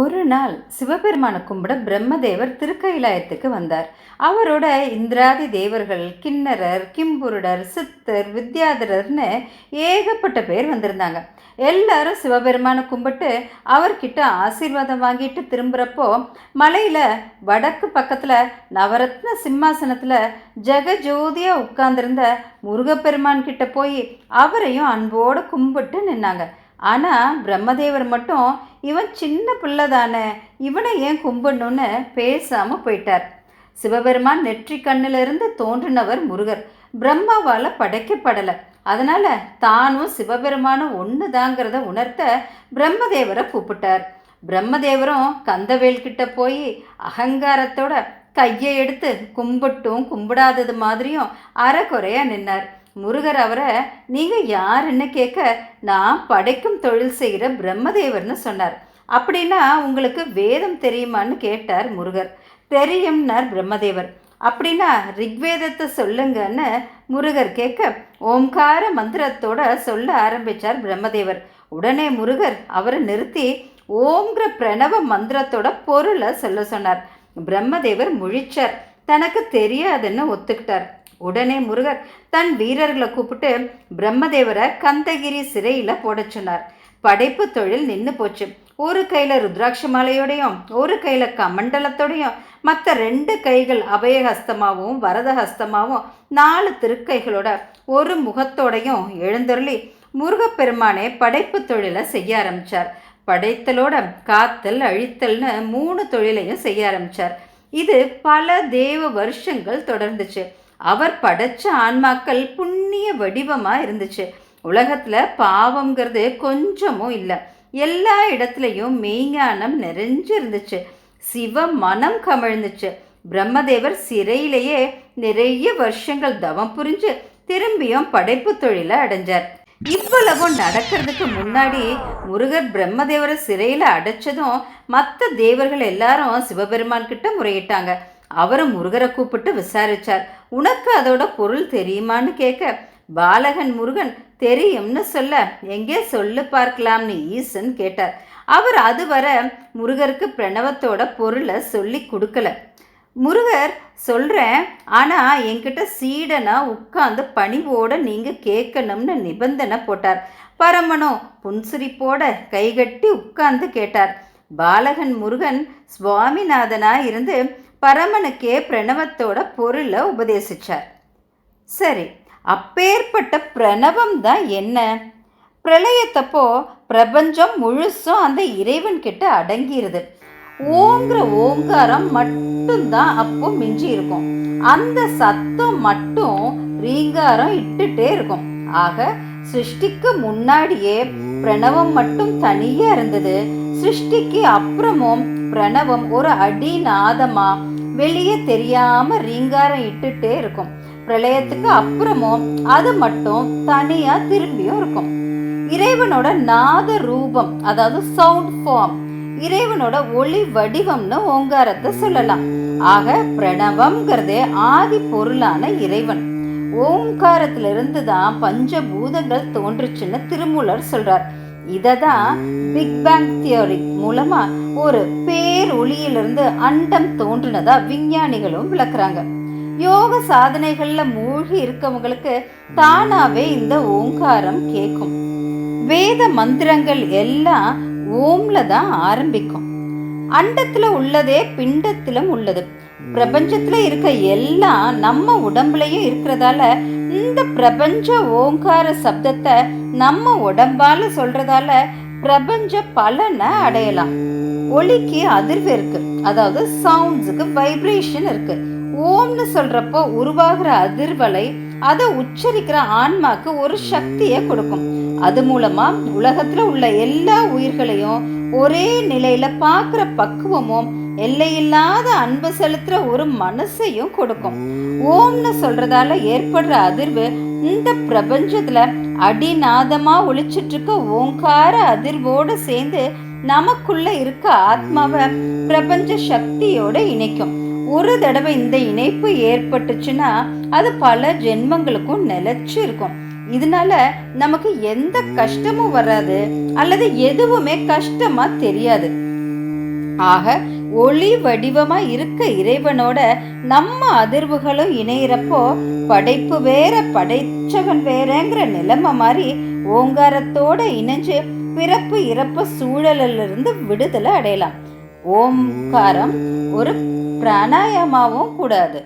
ஒரு நாள் சிவபெருமானை கும்பிட பிரம்மதேவர் திருக்கைலாயத்துக்கு வந்தார். அவரோட இந்திராதி தேவர்கள், கிண்ணரர், கிம்புருடர், சித்தர், வித்யாதரர்னு ஏகப்பட்ட பேர் வந்திருந்தாங்க. எல்லாரும் சிவபெருமானை கும்பிட்டு அவர்கிட்ட ஆசீர்வாதம் வாங்கிட்டு திரும்புகிறப்போ மலையில் வடக்கு பக்கத்தில் நவரத்ன சிம்மாசனத்தில் ஜெகஜோதியாக உட்கார்ந்திருந்த முருகப்பெருமான் கிட்ட போய் அவரையும் அன்போடு கும்பிட்டு நின்னாங்க. ஆனால் பிரம்மதேவர் மட்டும் இவன் சின்ன பிள்ளை தானே, இவனை ஏன் கும்பிடணும்னு பேசாமல் போயிட்டார். சிவபெருமான் நெற்றி கண்ணிலிருந்து தோன்றினவர் முருகர். பிரம்மாவால் படைக்கப்படலை. அதனால் தானும் சிவபெருமானும் ஒன்று தாங்கிறத உணர்த்த பிரம்மதேவரை கூப்பிட்டார். பிரம்மதேவரும் கந்தவேல் கிட்ட போய் அகங்காரத்தோட கையை எடுத்து கும்பிட்டும் கும்பிடாதது மாதிரியும் அறக்குறையாக நின்னார். முருகர் அவரை நீங்கள் யாருன்னு கேட்க, நான் படைக்கும் தொழில் செய்கிற பிரம்மதேவர்னு சொன்னார். அப்படின்னா உங்களுக்கு வேதம் தெரியுமான்னு கேட்டார் முருகர். தெரியும்னார் பிரம்மதேவர். அப்படின்னா ரிக்வேதத்தை சொல்லுங்கன்னு முருகர் கேட்க, ஓம்கார மந்திரத்தோட சொல்ல ஆரம்பித்தார் பிரம்மதேவர். உடனே முருகர் அவரை நிறுத்தி ஓம்ங்கிற பிரணவ மந்திரத்தோட பொருளை சொல்ல சொன்னார். பிரம்மதேவர் முழிச்சார். தனக்கு தெரியாதுன்னு ஒத்துக்கிட்டார். உடனே முருகர் தன் வீரர்களை கூப்பிட்டு பிரம்மதேவரை கந்தகிரி சிறையில் போட சொன்னார். படைப்பு தொழில் நின்று போச்சு. ஒரு கையில் ருத்ராட்ச மாலையோடையும் ஒரு கையில் கமண்டலத்தோடையும் மற்ற 2 கைகள் அபயஹஸ்தமாகவும் வரதஹஸ்தமாகவும் 4 திருக்கைகளோட ஒரு முகத்தோடையும் எழுந்தருளி முருகப்பெருமானே படைப்பு தொழிலை செய்ய ஆரம்பித்தார். படைத்தலோட காத்தல் அழித்தல்னு 3 தொழிலையும் செய்ய ஆரம்பித்தார். இது பல தேவ வருஷங்கள் தொடர்ந்துச்சு. அவர் படைச்ச ஆன்மாக்கள் புண்ணிய வடிவமாக இருந்துச்சு. உலகத்தில் பாவங்கிறது கொஞ்சமும் இல்லை. எல்லா இடத்துலையும் மெய்ஞானம் நிறைஞ்சு இருந்துச்சு. சிவ மனம் கமிழ்ந்துச்சு. பிரம்மதேவர் சிறையிலேயே நிறைய வருஷங்கள் தவம் புரிஞ்சு திரும்பியும் படைப்பு தொழிலை அடைஞ்சார். இவ்வளவும் நடக்கிறதுக்கு முன்னாடி முருகர் பிரம்மதேவரை சிறையில் அடைச்சதும் மற்ற தேவர்கள் எல்லாரும் சிவபெருமான் கிட்ட முறையிட்டாங்க. அவரும் முருகரை கூப்பிட்டு விசாரிச்சார். உனக்கு அதோட பொருள் தெரியுமான்னு கேட்க, பாலகன் முருகன் தெரியும்னு சொல்ல, எங்கே சொல்லு பார்க்கலாம்னு ஈசன் கேட்டார். அவர் அதுவரை முருகருக்கு பிரணவத்தோட பொருளை சொல்லி கொடுக்கல. முருகர் சொல்கிறேன், ஆனால் என்கிட்ட சீடனா உட்காந்து பணிவோட நீங்கள் கேட்கணும்னு நிபந்தனை போட்டார். பரமனும் புன்சிரிப்போட கைகட்டி உட்கார்ந்து கேட்டார். பாலகன் முருகன் சுவாமிநாதனா இருந்து பரமனுக்கே பிரணவத்தோட பொருளை உபதேசிச்சார். சரி, அப்பேற்பட்ட பிரணவம் தான் என்ன? பிரளயத்தப்போ பிரபஞ்சம் முழுசும் அந்த இறைவன்கிட்ட அடங்கிருது. ஓங்கிற ஓங்காரம் மட்டும்தான் அப்போ மிஞ்சி இருக்கும். அந்த சத்தம் மட்டும் ரீங்காரம் இட்டுட்டே இருக்கும். ஆக சிருஷ்டிக்கு முன்னாடியே பிரணவம் மட்டும் தனியா இருந்தது. சிருஷ்டிக்கு அப்புறமும் பிரணவம் ஒரு அடிநாதமா வெளியே தெரியாம ரீங்காரம் இட்டுட்டே இருக்கும். பிரளயத்துக்கு அப்புறமும் அது மட்டும் தனியா திரும்பியும் இருக்கும். இறைவனோட நாத ரூபம், அதாவது சவுண்ட் ஃபார்ம், இறைவனோட ஒளி வடிவம்னு ஓங்காரத்தை சொல்லலாம். ஆக பிரணவம்ங்கிறதே ஆதி பொருளான இறைவன். ஓங்காரத்திலிருந்து தான் பஞ்சபூதங்கள் தோன்றுச்சுன்னு திருமூலர் சொல்றார். இதை தான் பிக் பேங் தியோரி மூலமா ஒரு பேர் ஒளியிலிருந்து அண்டம் தோன்றினதா விஞ்ஞானிகளும் விளக்குறாங்க. யோக சாதனைகள்ல மூழ்கி இருக்கவங்களுக்கு தானாவே இந்த ஓங்காரம் கேட்கும். வேத மந்திரங்கள் எல்லாம் ஓம்ல தான் ஆரம்பிக்கும். அண்டத்துல உள்ளதே பிண்டத்திலும் உள்ளது. பிரபஞ்சத்துல இருக்க எல்லாம் நம்ம உடம்புலையும் இருக்கிறதால இந்த பிரபஞ்ச ஓங்கார சப்தத்தை நம்ம உடம்பால சொல்றதால பிரபஞ்ச பலனை அடையலாம். ஒலிக்கு அதிர்வு இருக்கு, அதாவது சவுண்ட்ஸுக்கு வைப்ரேஷன் இருக்கு. ஓம்னு சொல்றப்போ உருவாகிற அதிர்வலை அதை உச்சரிக்கிற ஆன்மாக்கு ஒரு சக்தியை கொடுக்கும். அது மூலமா உலகத்துல உள்ள எல்லா உயிர்களையும் ஒரே நிலையில பார்க்குற பக்குவமும் எல்லையில்லாத அன்பு செலுத்துற ஒரு மனசையும் கொடுக்கும். ஓம்னு சொல்றதால ஏற்படுற அதிர்வு இந்த பிரபஞ்சத்துல அடிநாதமா ஒழிச்சிட்டு இருக்க ஓங்கார அதிர்வோடு சேர்ந்து நமக்குள்ள இருக்க ஆத்மாவை பிரபஞ்ச சக்தியோட இணைக்கும். ஒரு தடவை இந்த இணைப்பு ஏற்பட்டுச்சுன்னா அது பல ஜென்மங்களுக்கும் நிலைச்சு இருக்கும். இதனால நமக்கு எந்த கஷ்டமும் வராது, அல்லது எதுவுமே கஷ்டமா தெரியாது. ஆக ஒளி வடிவமா இருக்க இறைவனோட நம்ம அதிர்வுகளும் இணையிறப்போ படைப்பு வேற படைச்சவன் வேறங்கிற நிலைமை மாதிரி ஓங்காரத்தோட இணைஞ்சு பிறப்பு இறப்பு சூழலிலிருந்து விடுதலை அடையலாம். ஓம்காரம் ஒரு பிராணாயாமாவும் கூடாது.